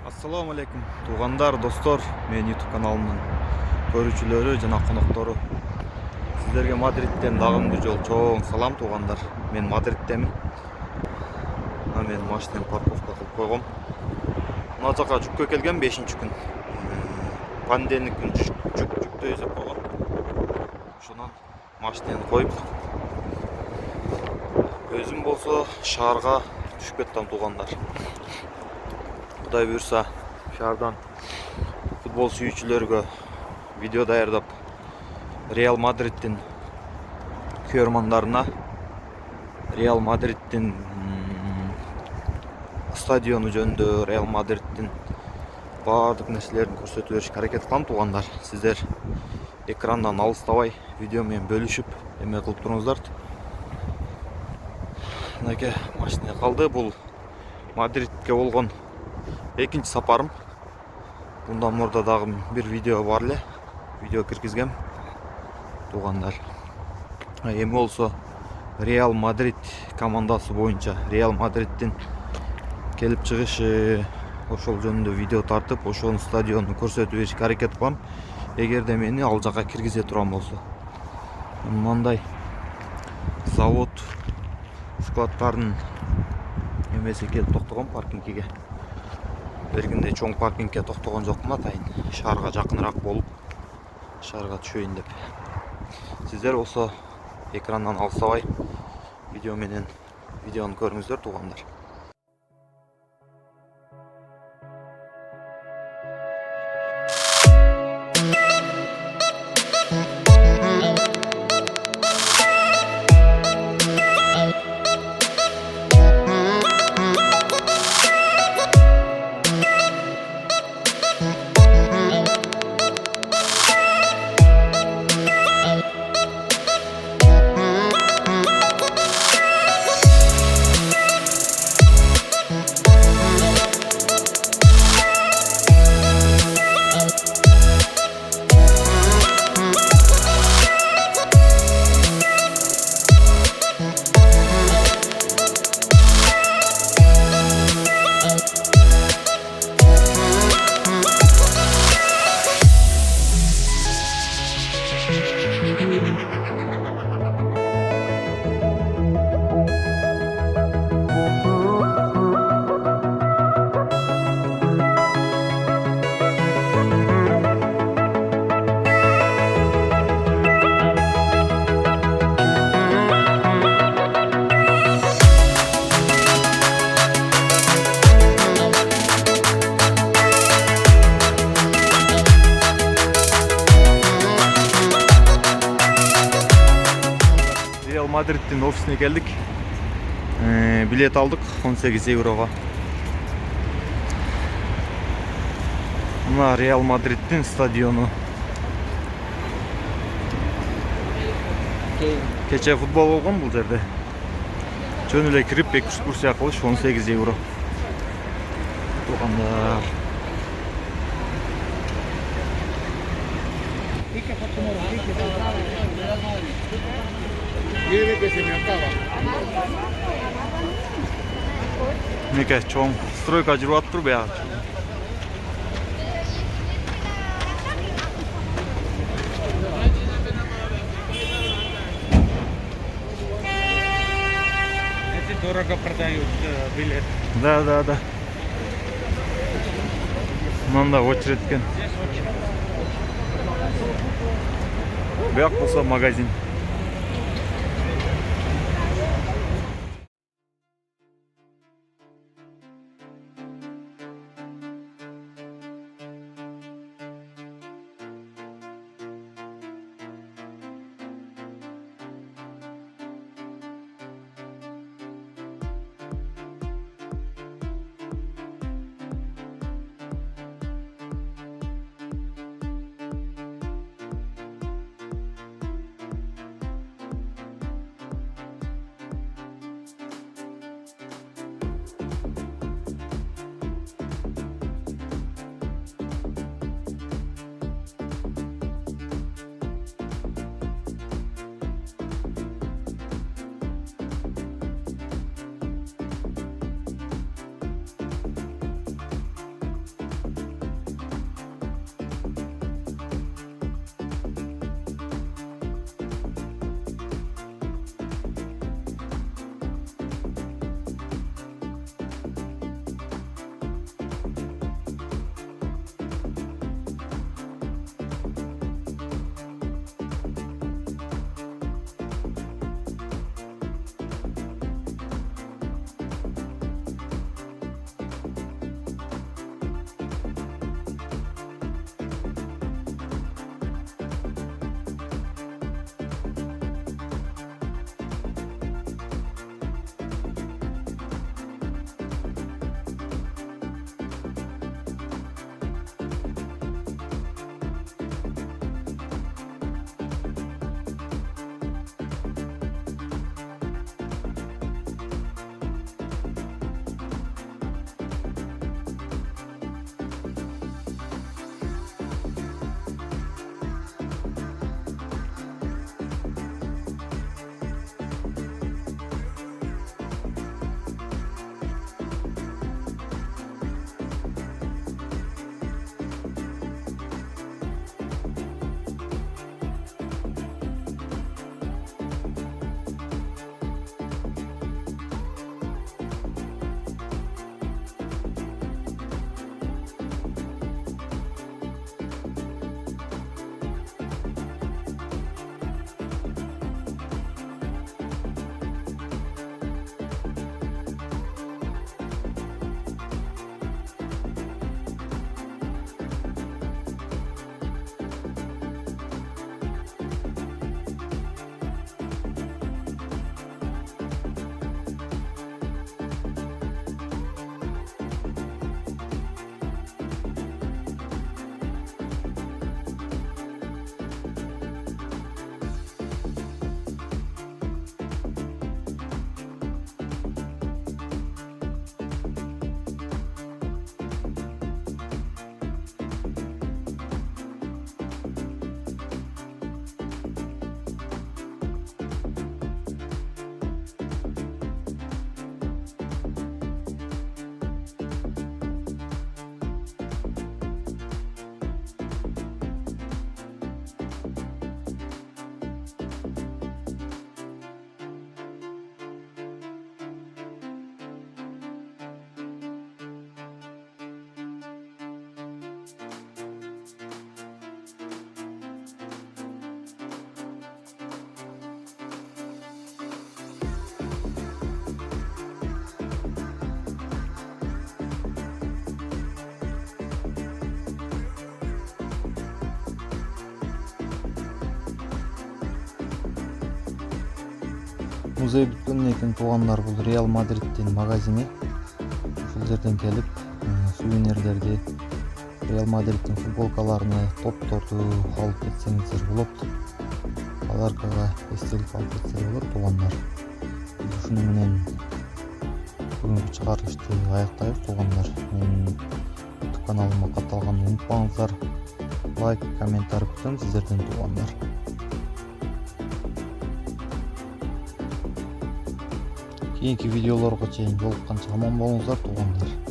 Ассаламу алейкум туугандар, достор, менин YouTube каналымдын көрүүчүлөрү жана коноктору. Сиздерге Мадридтен дагымдуу жол чоң салам туугандар. Мен Мадриттемин. Мен машинени парковка кылып койгом. Мына жака жүккө келген 5-күн. Понедельник күн жүктөө эзеп койгон. Ошонан машинени коюп өзүм болсо шаарга түшүп кеттим туугандар. Кудай буйрса, шаардан футбол сүйүүчүлөргө видео даярдап, Реал Мадридтин көрөрмандарына Реал Мадридтин стадиону жөнүндө, Реал Мадридтин баардык нерселерин көрсөтүп беришке аракет кылам туугандар. Сиздер экрандан алыстабай видео менен бөлүшүп эме кылып туруңуздар. Мынакей машина калды. Бул Мадридке болгон экинчи сапарым. Bundan мурда дагы бир видео бар эле. Видео киргизгем туугандар. Эми болсо Реал Мадрид командасы боюнча Реал Мадриddин келип чыгышы ошол жөнүндө видео тартып, ошонун стадионун көрсөтүп беришке аракет кылам. Эгерде мени ал жака киргизе турган болсо. Мындай завод складтардын эмеси келип токтогон паркингге. Бергинде чоң паркингге токтогон жокмун атайын. Шаарга жакыныраак болуп, шаарга түшөйүн деп. Сиздер болсо экрандан алыстабай видео менен видеону көрүңүздөр туугандар. Мадридтин офисине келдик. Билет алдык 18 еврого. Мына Реал Мадридтин стадиону. Кече футбол болгон бул жерде. Жөн эле кирип экскурсия кылыш 18 евро. Туугандар. Неке чоң стройка жүрүп атыптыр бияга. Эти дорого продают билет. Да. Мында очередь экен. Бияк болсо магазин. Музей бүткөндөн кийин туугандар бул Реал Мадридтин магазини. Ушул жерден келип сувенирлерди, Реал Мадридтин футболкаларыны, топторду алып кетсеңиздер болот. Подаркага эстелик алып кетсе болот туугандар. Ушуну менен бүгүнкү чыгарылышты аяктайбыз туугандар. Менин YouTube каналыма катталганды унутпаңыздар. Лайк, комментарий күтөм сиздерден туугандар. Кийинки видеолорго чейин жолукканча аман болуңуздар туугандар.